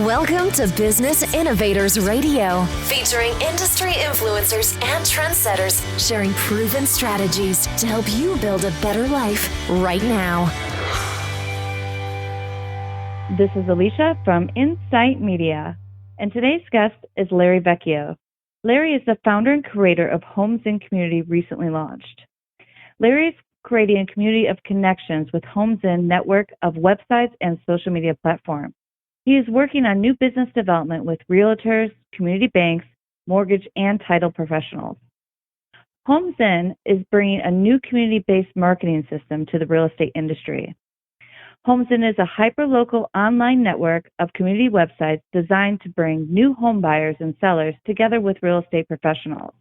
Welcome to Business Innovators Radio, featuring industry influencers and trendsetters sharing proven strategies to help you build a better life right now. This is Alicia from Insight Media, and today's guest is Larry Vecchio. Larry is the founder and creator of Homesin Community, recently launched. Larry is creating a community of connections with Homesin network of websites and social media platforms. He is working on new business development with realtors, community banks, mortgage, and title professionals. Homesin is bringing a new community-based marketing system to the real estate industry. Homesin is a hyper-local online network of community websites designed to bring new home buyers and sellers together with real estate professionals.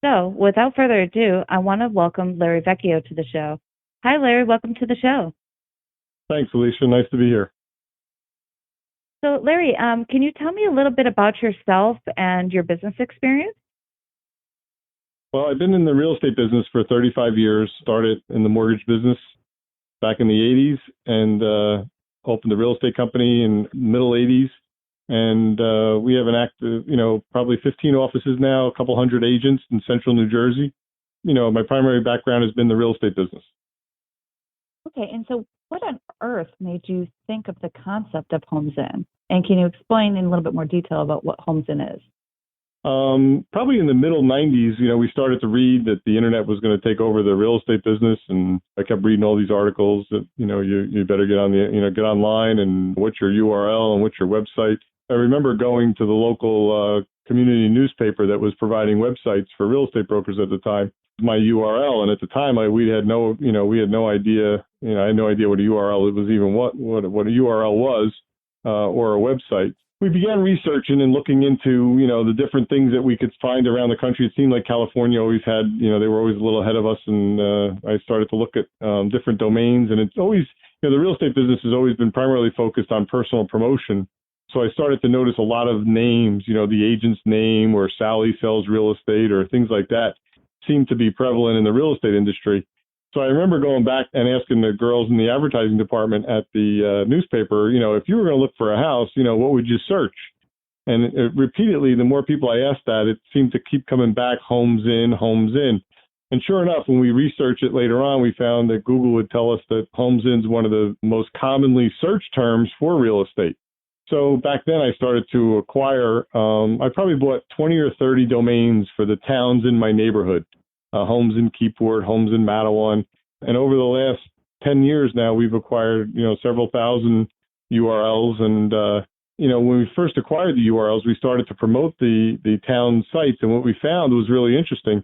So, without further ado, I want to welcome Larry Vecchio to the show. Hi, Larry. Welcome to the show. Thanks, Alicia. Nice to be here. So, Larry, can you tell me a little bit about yourself and your business experience? Well, I've been in the real estate business for 35 years, started in the mortgage business back in the 80s and opened a real estate company in the middle 80s. And we have an active, probably 15 offices now, a couple hundred agents in central New Jersey. My primary background has been the real estate business. Okay, and so what on earth made you think of the concept of Homesin? And can you explain in a little bit more detail about what Homesin is? Probably in the middle 90s, we started to read that the internet was going to take over the real estate business, and I kept reading all these articles that you better get on get online and what's your URL and what's your website. I remember going to the local community newspaper that was providing websites for real estate brokers at the time, my URL, and at the time we had no idea. I had no idea what a URL it was, even what a URL was or a website. We began researching and looking into, the different things that we could find around the country. It seemed like California always had, they were always a little ahead of us. And I started to look at different domains. And it's always, the real estate business has always been primarily focused on personal promotion. So I started to notice a lot of names, the agent's name or Sally sells real estate or things like that seemed to be prevalent in the real estate industry. So I remember going back and asking the girls in the advertising department at the newspaper, if you were going to look for a house, what would you search? And repeatedly, the more people I asked that, it seemed to keep coming back, Homesin, Homesin. And sure enough, when we researched it later on, we found that Google would tell us that Homesin is one of the most commonly searched terms for real estate. So back then I started to acquire, I probably bought 20 or 30 domains for the towns in my neighborhood. Homesin Keyport, Homesin Matawan. And over the last 10 years now, we've acquired, several thousand URLs. And, when we first acquired the URLs, we started to promote the town sites. And what we found was really interesting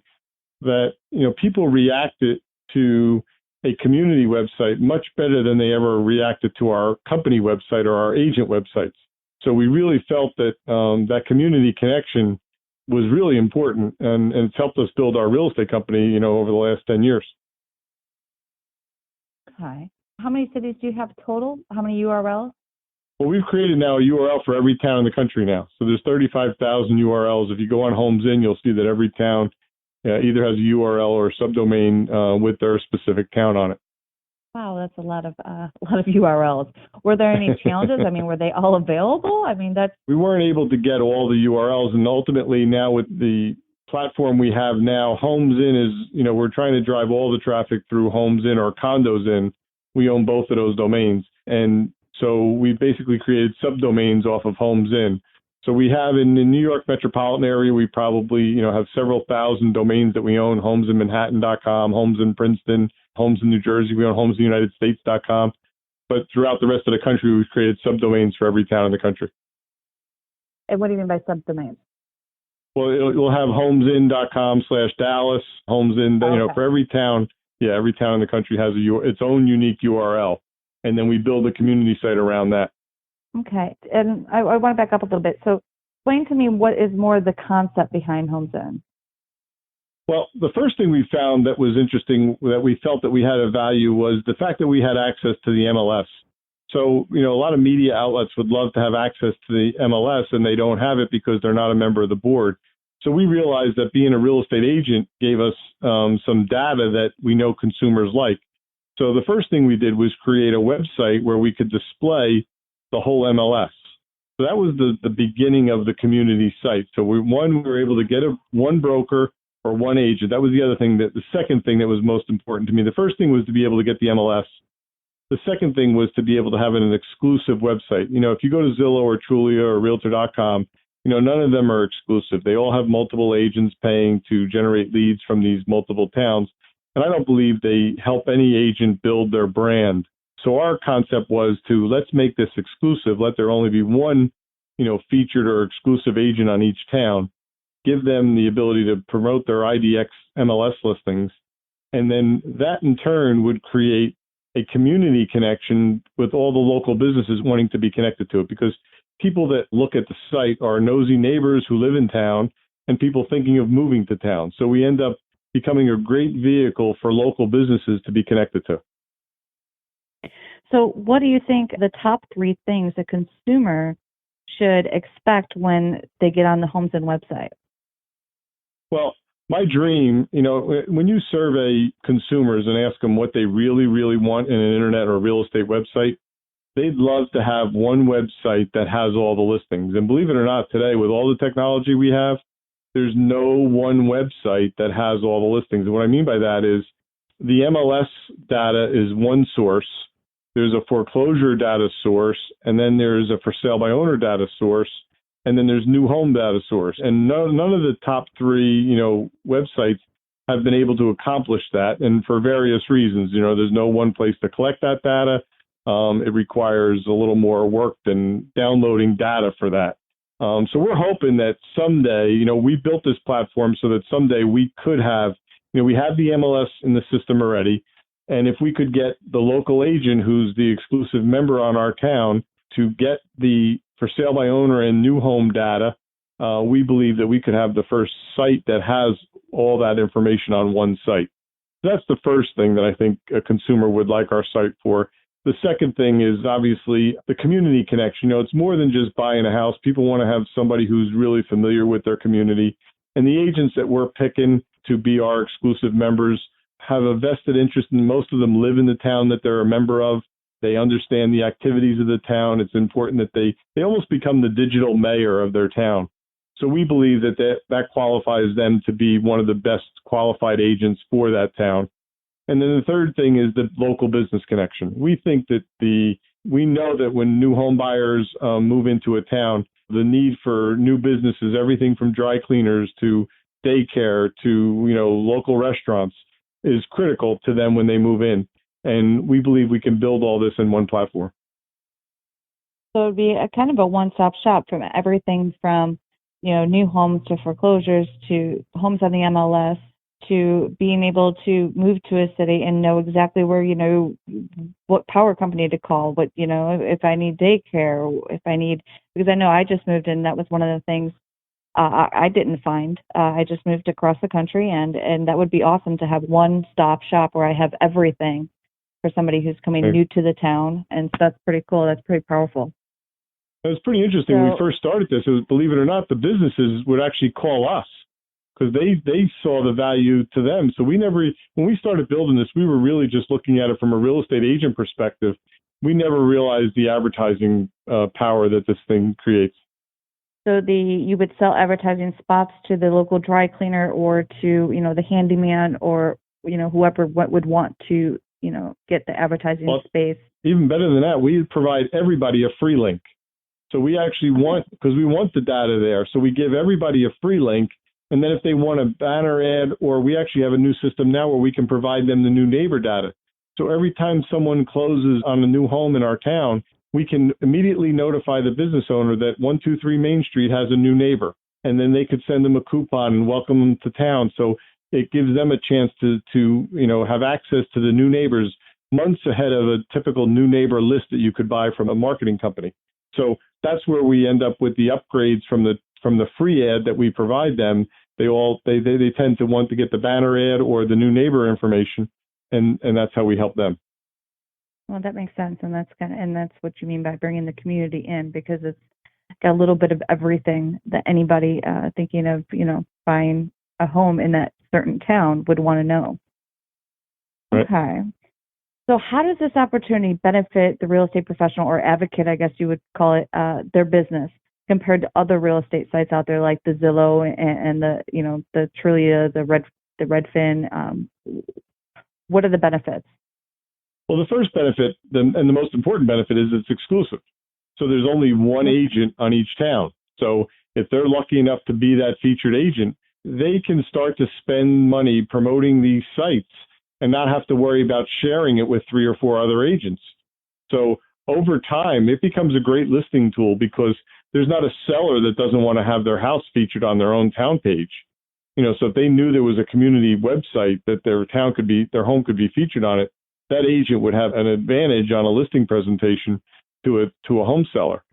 that, people reacted to a community website much better than they ever reacted to our company website or our agent websites. So we really felt that that community connection was really important, and it's helped us build our real estate company, over the last 10 years. Okay. How many cities do you have total? How many URLs? Well, we've created now a URL for every town in the country now. So there's 35,000 URLs. If you go on Homesin, you'll see that every town either has a URL or a subdomain with their specific town on it. Wow, that's a lot of URLs. Were there any challenges? Were they all available? We weren't able to get all the URLs, and ultimately now with the platform we have now, Homesin is, we're trying to drive all the traffic through Homesin or Condos In. We own both of those domains, and so we basically created subdomains off of Homesin. So we have in the New York metropolitan area, we probably, have several thousand domains that we own, homesinmanhattan.com, Homesin Princeton, Homesin New Jersey, we own homesinunitedstates.com. But throughout the rest of the country, we've created subdomains for every town in the country. And what do you mean by subdomains? Well, it'll have homesin.com/Dallas, Homesin, Okay. For every town. Yeah, every town in the country has its own unique URL. And then we build a community site around that. Okay. And I want to back up a little bit. So explain to me what is more the concept behind Homesin. Well, the first thing we found that was interesting, that we felt that we had a value, was the fact that we had access to the MLS. So, a lot of media outlets would love to have access to the MLS, and they don't have it because they're not a member of the board. So we realized that being a real estate agent gave us some data that we know consumers like. So the first thing we did was create a website where we could display the whole MLS. So that was the beginning of the community site. So we were able to get one broker or one agent. That was the other thing, the second thing that was most important to me. The first thing was to be able to get the MLS. The second thing was to be able to have an exclusive website. If you go to Zillow or Trulia or Realtor.com, none of them are exclusive. They all have multiple agents paying to generate leads from these multiple towns. And I don't believe they help any agent build their brand. So our concept was let's make this exclusive. Let there only be one, featured or exclusive agent on each town. Give them the ability to promote their IDX MLS listings. And then that in turn would create a community connection with all the local businesses wanting to be connected to it, because people that look at the site are nosy neighbors who live in town and people thinking of moving to town. So we end up becoming a great vehicle for local businesses to be connected to. So what do you think the top 3 things a consumer should expect when they get on the Homesin website? Well, my dream, when you survey consumers and ask them what they really, really want in an internet or real estate website, they'd love to have one website that has all the listings. And believe it or not, today, with all the technology we have, there's no one website that has all the listings. And what I mean by that is the MLS data is one source. There's a foreclosure data source, and then there's a for sale by owner data source, and then there's new home data source. And none of the top 3, websites have been able to accomplish that. And for various reasons, there's no one place to collect that data. It requires a little more work than downloading data for that. So we're hoping that someday, we built this platform so that someday we could have, we have the MLS in the system already. And if we could get the local agent who's the exclusive member on our town to get the for sale by owner and new home data, we believe that we could have the first site that has all that information on one site. That's the first thing that I think a consumer would like our site for. The second thing is obviously the community connection. It's more than just buying a house. People want to have somebody who's really familiar with their community. And the agents that we're picking to be our exclusive members have a vested interest, and most of them live in the town that they're a member of. They understand the activities of the town. It's important that they almost become the digital mayor of their town. So we believe that qualifies them to be one of the best qualified agents for that town. And then the third thing is the local business connection. We think that we know that when new home buyers move into a town, the need for new businesses, everything from dry cleaners to daycare to local restaurants, is critical to them when they move in. And we believe we can build all this in one platform. So it would be a kind of a one-stop shop from everything from, new homes to foreclosures to homes on the MLS to being able to move to a city and know exactly where, what power company to call, if I need daycare, because I know I just moved in. That was one of the things I didn't find. I just moved across the country, and that would be awesome to have one-stop shop where I have everything for somebody who's coming new to the town. And so that's pretty cool. That's pretty powerful. It was pretty interesting when we first started this. It was, believe it or not, the businesses would actually call us because they saw the value to them. So when we started building this, we were really just looking at it from a real estate agent perspective. We never realized the advertising power that this thing creates. So you would sell advertising spots to the local dry cleaner or to, the handyman or, whoever would want to, get the advertising space. Even better than that, we provide everybody a free link. So we actually because we want the data there. So we give everybody a free link. And then if they want a banner ad, or we actually have a new system now where we can provide them the new neighbor data. So every time someone closes on a new home in our town, we can immediately notify the business owner that 123 Main Street has a new neighbor, and then they could send them a coupon and welcome them to town. So it gives them a chance to have access to the new neighbors months ahead of a typical new neighbor list that you could buy from a marketing company. So that's where we end up with the upgrades from the free ad that we provide them. They tend to want to get the banner ad or the new neighbor information, and that's how we help them. Well, that makes sense, and that's what you mean by bringing the community in, because it's got a little bit of everything that anybody thinking of, buying a home in that certain town would want to know. Right. Okay. So how does this opportunity benefit the real estate professional or advocate, I guess you would call it, their business compared to other real estate sites out there like the Zillow and the, the Trulia, the Redfin? What are the benefits? Well, the first benefit and the most important benefit is it's exclusive. So there's only one agent on each town. So if they're lucky enough to be that featured agent, they can start to spend money promoting these sites and not have to worry about sharing it with 3 or 4 other agents. So over time, it becomes a great listing tool because there's not a seller that doesn't want to have their house featured on their own town page. So if they knew there was a community website that their home could be featured on it, that agent would have an advantage on a listing presentation to a home seller.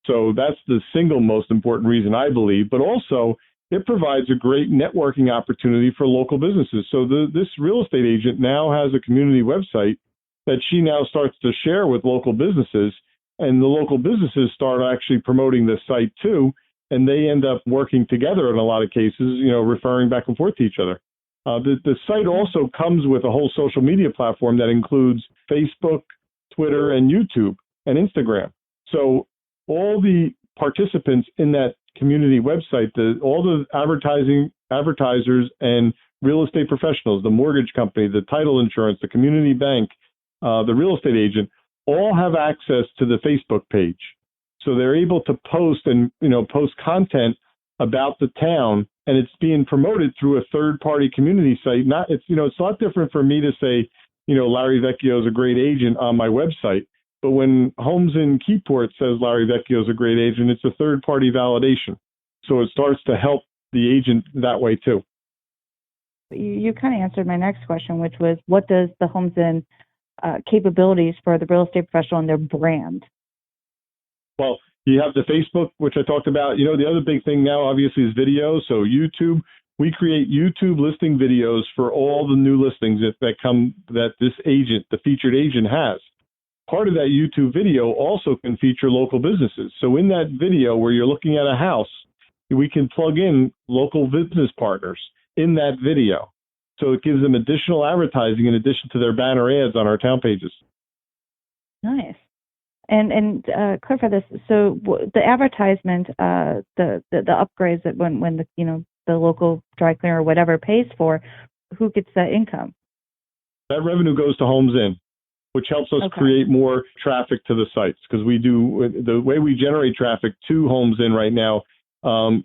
So that's the single most important reason, I believe. But also, it provides a great networking opportunity for local businesses. So this real estate agent now has a community website that she now starts to share with local businesses, and the local businesses start actually promoting this site too, and they end up working together in a lot of cases, referring back and forth to each other. The site also comes with a whole social media platform that includes Facebook, Twitter, and YouTube, and Instagram. So all the participants in that community website, all the advertisers and real estate professionals, the mortgage company, the title insurance, the community bank, the real estate agent, all have access to the Facebook page. So they're able to post content about the town, and it's being promoted through a third-party community site. It's a lot different for me to say, Larry Vecchio is a great agent on my website. But when Homesin Keyport says Larry Vecchio is a great agent, it's a third-party validation. So it starts to help the agent that way too. You kind of answered my next question, which was, what does the Homesin capabilities for the real estate professional and their brand? Well, you have the Facebook, which I talked about. The other big thing now, obviously, is video. So YouTube, we create YouTube listing videos for all the new listings that this agent, the featured agent, has. Part of that YouTube video also can feature local businesses. So in that video where you're looking at a house, we can plug in local business partners in that video. So it gives them additional advertising in addition to their banner ads on our town pages. Nice. And clarify this. So the advertisement, the upgrades that when the local dry cleaner or whatever pays for, who gets that income? That revenue goes to Homesin, which helps us create more traffic to the sites, because the way we generate traffic to Homesin right now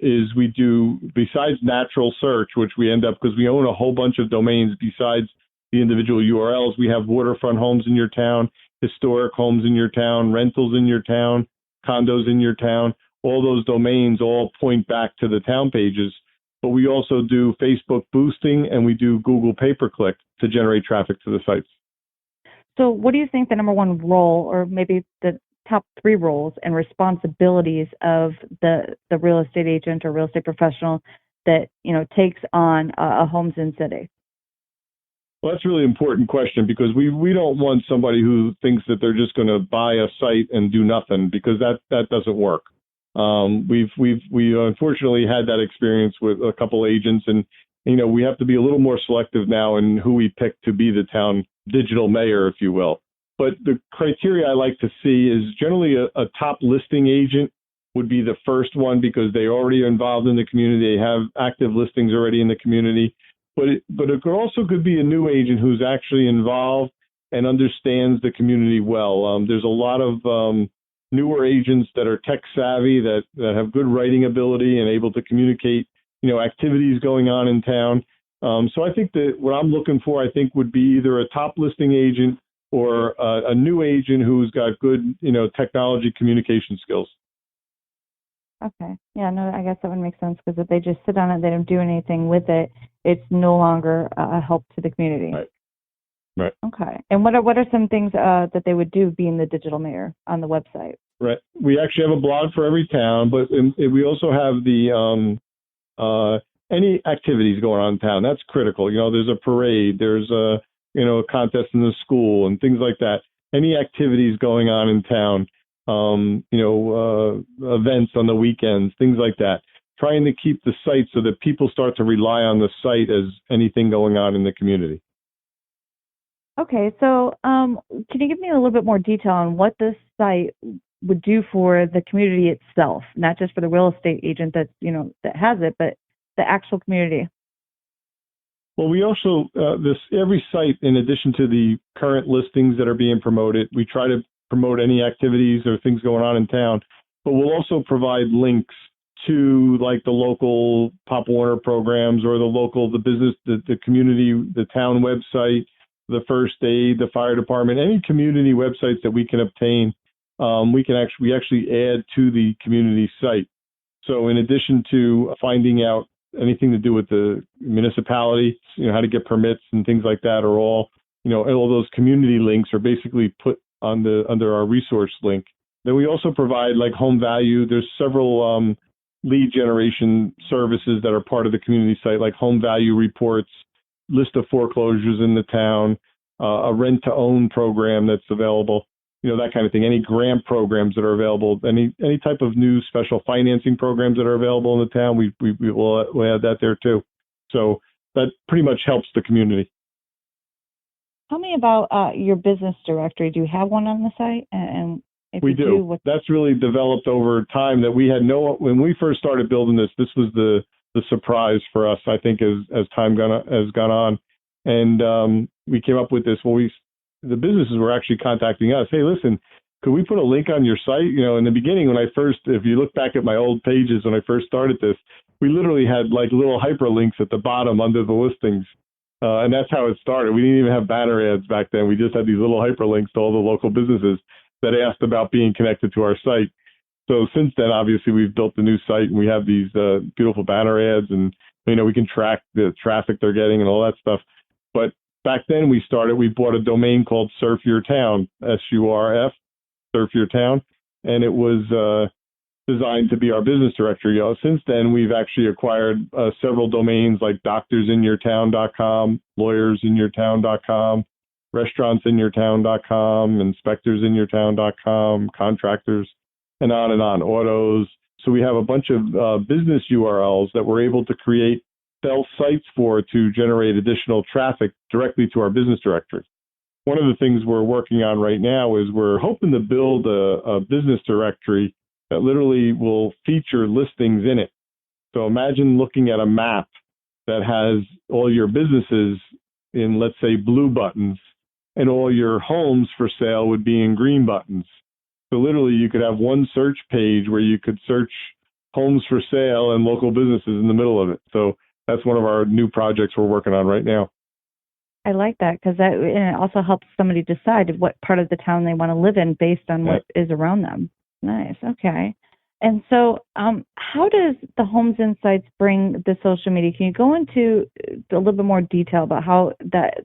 is we do, besides natural search, which we end up, because we own a whole bunch of domains besides the individual URLs, we have waterfront homes in your town, historic homes in your town, rentals in your town, condos in your town. All those domains all point back to the town pages. But we also do Facebook boosting, and we do Google pay-per-click to generate traffic to the sites. So what do you think the number one role, or maybe the top 3 roles and responsibilities of the real estate agent or real estate professional that, takes on a Homesin city? Well, that's a really important question, because we don't want somebody who thinks that they're just going to buy a site and do nothing, because that doesn't work. We unfortunately had that experience with a couple agents, and we have to be a little more selective now in who we pick to be the town digital mayor, if you will. But the criteria I like to see is generally a top listing agent would be the first one, because they already are involved in the community. They have active listings already in the community. But it also could be a new agent who's actually involved and understands the community well. There's a lot of newer agents that are tech savvy, that have good writing ability and able to communicate, activities going on in town. So I think that what I'm looking for, would be either a top listing agent or a new agent who's got good, technology communication skills. Okay. Yeah, no, I guess that would make sense, because if they just sit on it, they don't do anything with it, it's no longer a help to the community. Right. Okay. And what are some things that they would do being the digital mayor on the website? Right. We actually have a blog for every town, but we also have the any activities going on in town. That's critical. There's a parade, there's a contest in the school and things like that. Any activities going on in town, events on the weekends, things like that. Trying to keep the site so that people start to rely on the site as anything going on in the community. Okay, so can you give me a little bit more detail on what this site would do for the community itself, not just for the real estate agent that that has it, but the actual community? Well, we also, every site, in addition to the current listings that are being promoted, we try to promote any activities or things going on in town, but we'll also provide links to like the local Pop Warner programs or the business, the community, the town website, the first aid, the fire department, any community websites that we can obtain, we actually add to the community site. So in addition to finding out anything to do with the municipality, how to get permits and things like that are all, all those community links are basically put on under our resource link. Then we also provide like home value. There's several lead generation services that are part of the community site, like home value reports, list of foreclosures in the town, a rent to own program that's available, that kind of thing. Any grant programs that are available, any type of new special financing programs that are available in the town, we'll add that there too. So that pretty much helps the community. Tell me about your business directory. Do you have one on the site? And if we you do. That's really developed over time. That we had when we first started building this was the surprise for us, I think, as time has gone on. And we came up with this. Well, the businesses were actually contacting us. Hey, listen, could we put a link on your site? In the beginning, if you look back at my old pages when I first started this, we literally had like little hyperlinks at the bottom under the listings. And that's how it started. We didn't even have banner ads back then. We just had these little hyperlinks to all the local businesses that asked about being connected to our site. So since then, obviously, we've built the new site and we have these beautiful banner ads, and we can track the traffic they're getting and all that stuff. But back then we bought a domain called Surf Your Town, SURF, Surf Your Town, and it was designed to be our business directory. Since then, we've actually acquired several domains like doctorsinyourtown.com, lawyersinyourtown.com, restaurantsinyourtown.com, inspectorsinyourtown.com, contractors, and on, autos. So we have a bunch of business URLs that we're able to create sites to generate additional traffic directly to our business directory. One of the things we're working on right now is we're hoping to build a business directory that literally will feature listings in it. So imagine looking at a map that has all your businesses in, let's say, blue buttons, and all your homes for sale would be in green buttons. So literally you could have one search page where you could search homes for sale and local businesses in the middle of it. So that's one of our new projects we're working on right now. I like that because it also helps somebody decide what part of the town they want to live in based on what is around them. Nice. Okay. And so how does the Homes Insights bring the social media? Can you go into a little bit more detail about how that,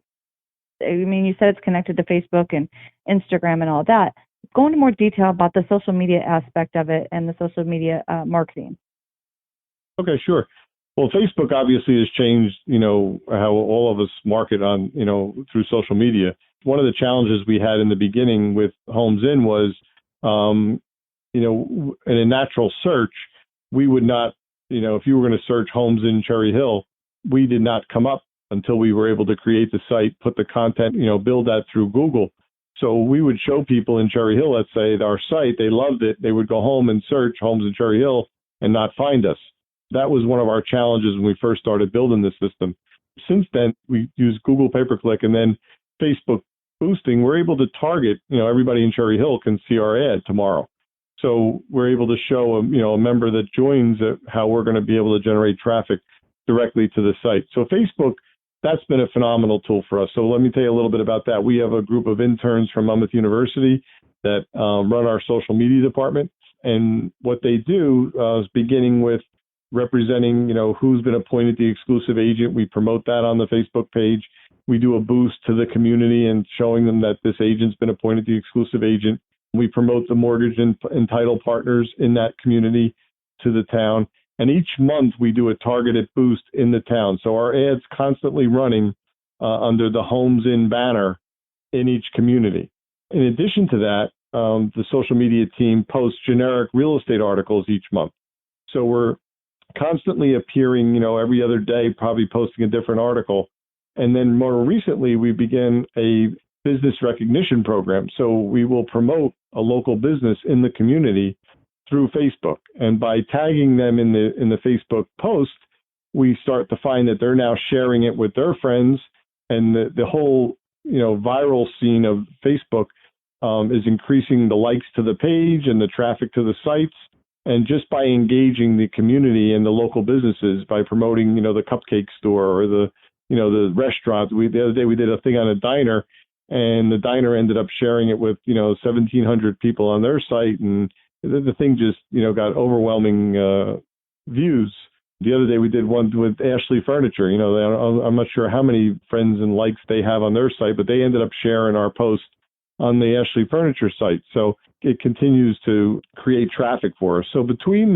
you said it's connected to Facebook and Instagram and all that. Go into more detail about the social media aspect of it and the social media marketing. Okay, sure. Well, Facebook obviously has changed, how all of us market on, through social media. One of the challenges we had in the beginning with Homesin was, in a natural search, we would not, if you were going to search homes in Cherry Hill, we did not come up until we were able to create the site, put the content, build that through Google. So we would show people in Cherry Hill, let's say, our site, they loved it. They would go home and search homes in Cherry Hill and not find us. That was one of our challenges when we first started building this system. Since then, we use Google pay-per-click and then Facebook boosting. We're able to target, everybody in Cherry Hill can see our ad tomorrow. So we're able to show a member that joins how we're going to be able to generate traffic directly to the site. So Facebook, that's been a phenomenal tool for us. So let me tell you a little bit about that. We have a group of interns from Monmouth University that run our social media department. And what they do is beginning with representing, who's been appointed the exclusive agent. We promote that on the Facebook page. We do a boost to the community and showing them that this agent's been appointed the exclusive agent. We promote the mortgage and title partners in that community to the town. And each month we do a targeted boost in the town. So our ads constantly running under the Homesin banner in each community. In addition to that, the social media team posts generic real estate articles each month. So we're constantly appearing, every other day, probably posting a different article And then more recently, we began a business recognition program. So we will promote a local business in the community through Facebook. And by tagging them in the Facebook post, we start to find that they're now sharing it with their friends, and the whole viral scene of Facebook is increasing the likes to the page and the traffic to the sites. And just by engaging the community and the local businesses, by promoting the cupcake store or the restaurant. The other day we did a thing on a diner, and the diner ended up sharing it with 1,700 people on their site, and the thing just got overwhelming views. The other day we did one with Ashley Furniture. I'm not sure how many friends and likes they have on their site, but they ended up sharing our post on the Ashley Furniture site. So it continues to create traffic for us. So between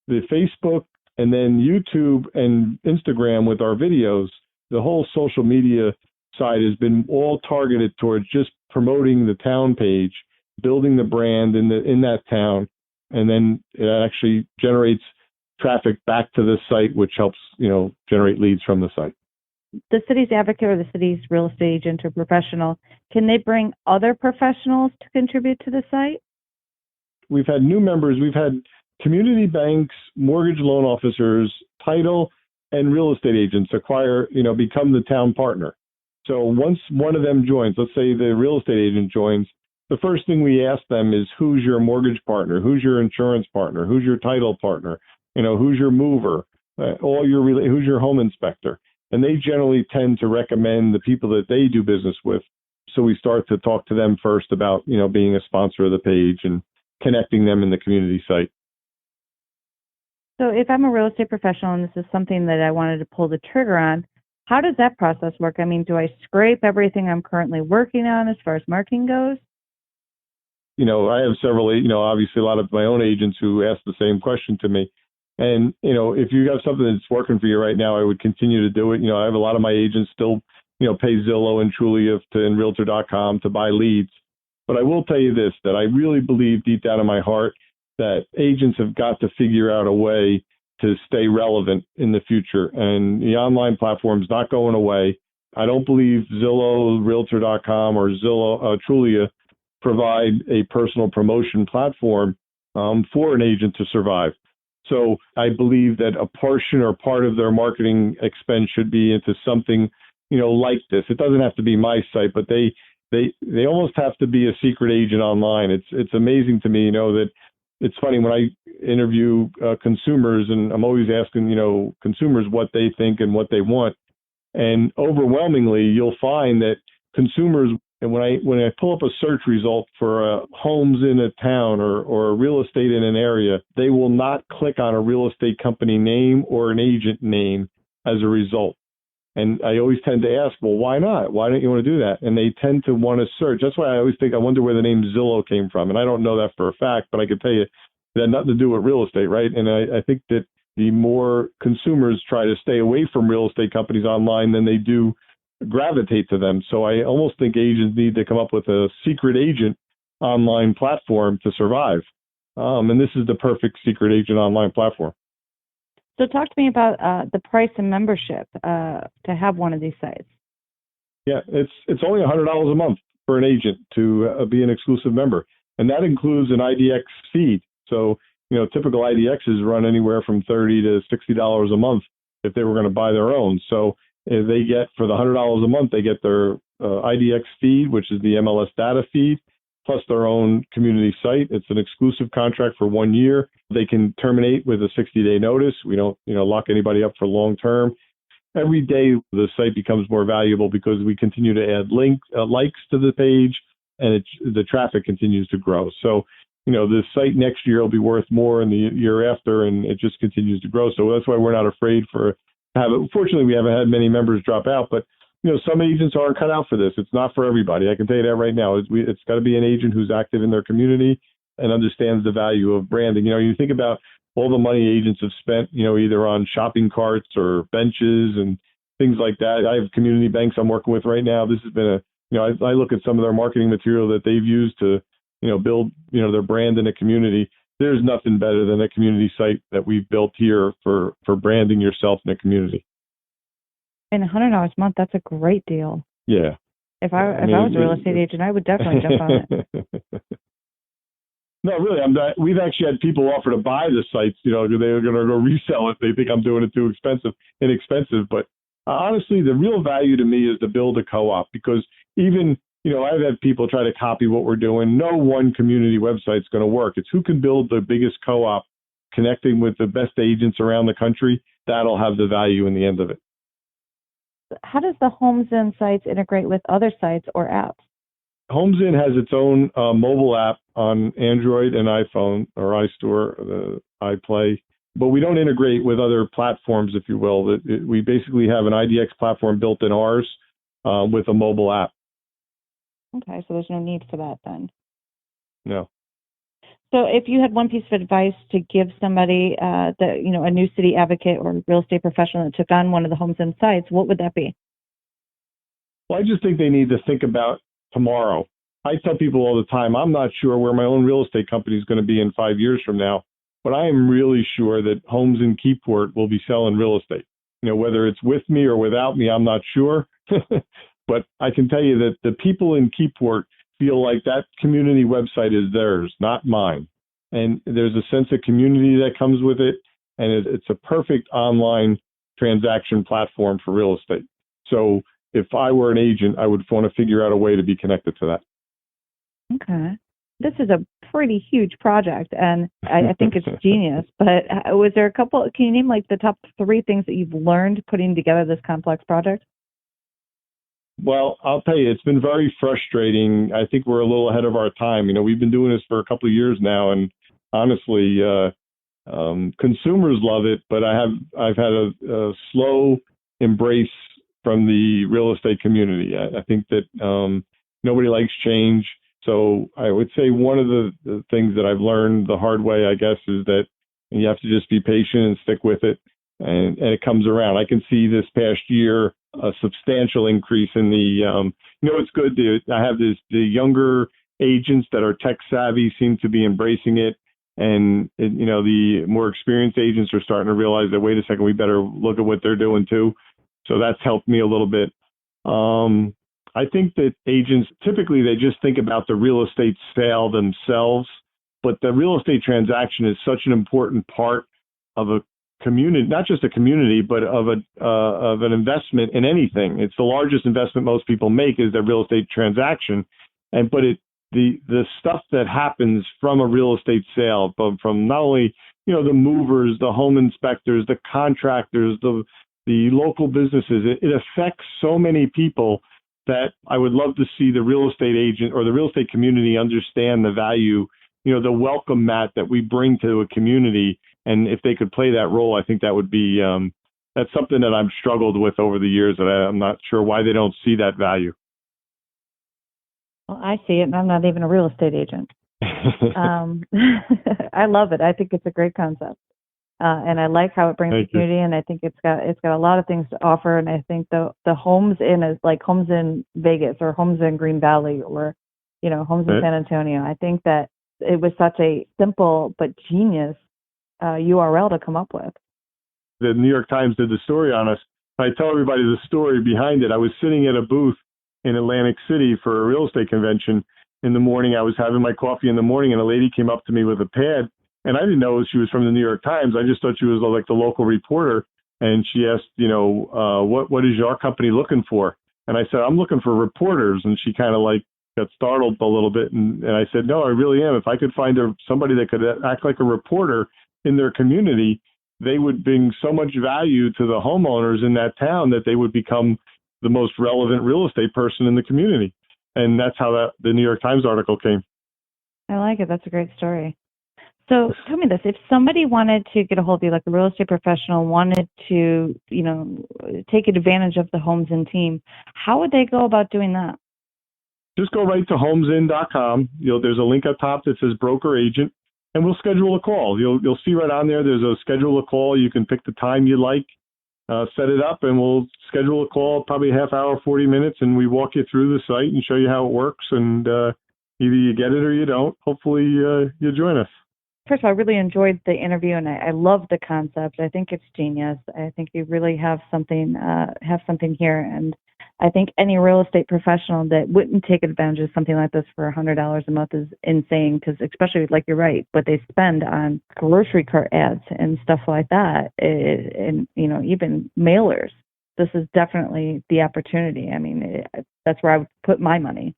the Facebook and then YouTube and Instagram with our videos, the whole social media side has been all targeted towards just promoting the town page, building the brand in that town, and then it actually generates traffic back to the site, which helps generate leads from the site. The city's advocate or the city's real estate agent or professional, can they bring other professionals to contribute to the site? We've had new members. We've had community banks, mortgage loan officers, title, and real estate agents become the town partner. So once one of them joins, let's say the real estate agent joins, the first thing we ask them is, who's your mortgage partner? Who's your insurance partner? Who's your title partner? Who's your mover? Who's your home inspector? And they generally tend to recommend the people that they do business with. So we start to talk to them first about, being a sponsor of the page and connecting them in the community site. So if I'm a real estate professional and this is something that I wanted to pull the trigger on, how does that process work? I mean, do I scrape everything I'm currently working on as far as marketing goes? I have several, obviously a lot of my own agents who ask the same question to me. And, if you have something that's working for you right now, I would continue to do it. I have a lot of my agents still, pay Zillow and Trulia and Realtor.com to buy leads. But I will tell you this, that I really believe deep down in my heart that agents have got to figure out a way to stay relevant in the future. And the online platform's not going away. I don't believe Zillow, Realtor.com, or Trulia provide a personal promotion platform for an agent to survive. So I believe that a portion or part of their marketing expense should be into something, like this. It doesn't have to be my site, but they almost have to be a secret agent online. It's amazing to me, that it's funny when I interview consumers, and I'm always asking, consumers what they think and what they want. And overwhelmingly, you'll find that consumers, and when I pull up a search result for homes in a town or real estate in an area, they will not click on a real estate company name or an agent name as a result. And I always tend to ask, well, why not? Why don't you want to do that? And they tend to want to search. That's why I always think, I wonder where the name Zillow came from. And I don't know that for a fact, but I can tell you that had nothing to do with real estate, right? And I think that the more consumers try to stay away from real estate companies online than they do gravitate to them. So I almost think agents need to come up with a secret agent online platform to survive. And this is the perfect secret agent online platform. So talk to me about the price and membership to have one of these sites. Yeah, it's only $100 a month for an agent to be an exclusive member. And that includes an IDX feed. So, typical IDXs run anywhere from $30 to $60 a month if they were going to buy their own. So if they get, for the $100 a month, they get their IDX feed, which is the MLS data feed, plus their own community site. It's an exclusive contract for 1 year. They can terminate with a 60-day notice. We don't, lock anybody up for long term. Every day the site becomes more valuable because we continue to add likes to the page, and the traffic continues to grow. So, the site next year will be worth more, and the year after, and it just continues to grow. So that's why we're not afraid to have it. Fortunately, we haven't had many members drop out, but some agents aren't cut out for this. It's not for everybody. I can tell you that right now. It's got to be an agent who's active in their community and understands the value of branding. You think about all the money agents have spent, either on shopping carts or benches and things like that. I have community banks I'm working with right now. This has been I look at some of their marketing material that they've used to, build, their brand in a community. There's nothing better than a community site that we've built here for branding yourself in a community. And $100 a month, that's a great deal. Yeah. If I was a real estate agent, I would definitely jump on it. No, really, I'm not. We've actually had people offer to buy the sites. They're going to go resell it. They think I'm doing it too inexpensive. But honestly, the real value to me is to build a co-op, because even, I've had people try to copy what we're doing. No one community website's going to work. It's who can build the biggest co-op, connecting with the best agents around the country. That'll have the value in the end of it. How does the Homesin sites integrate with other sites or apps? Homesin has its own mobile app on Android and iPhone, or iStore, the iPlay, but we don't integrate with other platforms, if you will. We basically have an IDX platform built in ours with a mobile app. Okay, so there's no need for that then. No. So if you had one piece of advice to give somebody, a new city advocate or real estate professional that took on one of the Homesin sites, what would that be? Well, I just think they need to think about tomorrow. I tell people all the time, I'm not sure where my own real estate company is going to be in 5 years from now, but I am really sure that Homesin Keyport will be selling real estate. Whether it's with me or without me, I'm not sure. But I can tell you that the people in Keyport feel like that community website is theirs, not mine. And there's a sense of community that comes with it. And it's a perfect online transaction platform for real estate. So if I were an agent, I would want to figure out a way to be connected to that. Okay. This is a pretty huge project, and I think it's genius. But was there can you name like the top 3 things that you've learned putting together this complex project? Well, I'll tell you, it's been very frustrating. I think we're a little ahead of our time. We've been doing this for a couple of years now, and honestly, consumers love it, but I've had a slow embrace from the real estate community. I think that nobody likes change. So I would say one of the things that I've learned the hard way, I guess, is that you have to just be patient and stick with it, and it comes around. I can see this past year a substantial increase in the, it's good. I have the younger agents that are tech savvy seem to be embracing it. And, the more experienced agents are starting to realize that, wait a second, we better look at what they're doing too. So that's helped me a little bit. I think that agents, typically, they just think about the real estate sale themselves, but the real estate transaction is such an important part of a community, not just a community, but of an investment in anything. It's the largest investment most people make is their real estate transaction. But the stuff that happens from a real estate sale, from not only, the movers, the home inspectors, the contractors, the local businesses, it affects so many people that I would love to see the real estate agent or the real estate community understand the value, the welcome mat that we bring to a community. And if they could play that role, I think that would be, that's something that I've struggled with over the years, that I'm not sure why they don't see that value. Well, I see it, and I'm not even a real estate agent. I love it. I think it's a great concept. And I like how it brings the community, and I think it's got a lot of things to offer. And I think the homes is like homes in Vegas or homes in Green Valley or, homes in San Antonio. I think that it was such a simple but genius URL to come up with. The New York Times did the story on us. I tell everybody the story behind it. I was sitting at a booth in Atlantic City for a real estate convention in the morning. I was having my coffee in the morning, and a lady came up to me with a pad. And I didn't know she was from the New York Times. I just thought she was like the local reporter. And she asked, what is your company looking for? And I said, I'm looking for reporters. And she kind of like got startled a little bit. And I said, no, I really am. If I could find somebody that could act like a reporter in their community, they would bring so much value to the homeowners in that town that they would become the most relevant real estate person in the community. And that's how the New York Times article came. I like it. That's a great story. So tell me this, if somebody wanted to get a hold of you, like a real estate professional, wanted to, take advantage of the Homesin team, how would they go about doing that? Just go right to homesin.com. There's a link up top that says broker agent, and we'll schedule a call. You'll see right on there, there's a schedule a call. You can pick the time you like, set it up, and we'll schedule a call, probably a half hour, 40 minutes, and we walk you through the site and show you how it works. And either you get it or you don't. Hopefully you'll join us. First of all, I really enjoyed the interview, and I love the concept. I think it's genius. I think you really have something here, and I think any real estate professional that wouldn't take advantage of something like this for $100 a month is insane. Because especially, like you're right, what they spend on grocery cart ads and stuff like that, and even mailers. This is definitely the opportunity. I mean, that's where I would put my money.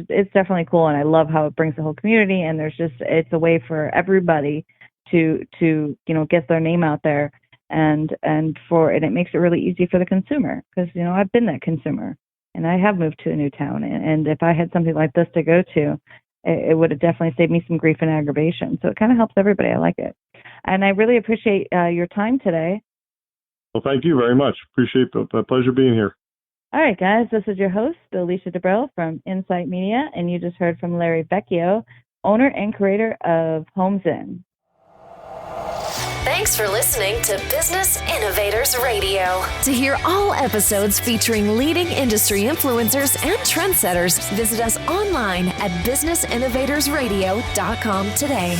It's definitely cool, and I love how it brings the whole community. And it's a way for everybody to get their name out there, and it makes it really easy for the consumer, because I've been that consumer, and I have moved to a new town, and if I had something like this to go to, it would have definitely saved me some grief and aggravation. So it kind of helps everybody. I like it, and I really appreciate your time today. Well, thank you very much. Appreciate the pleasure being here. All right, guys, this is your host, Alicia DeBrell from Insight Media, and you just heard from Larry Vecchio, owner and creator of Homesin. Thanks for listening to Business Innovators Radio. To hear all episodes featuring leading industry influencers and trendsetters, visit us online at businessinnovatorsradio.com today.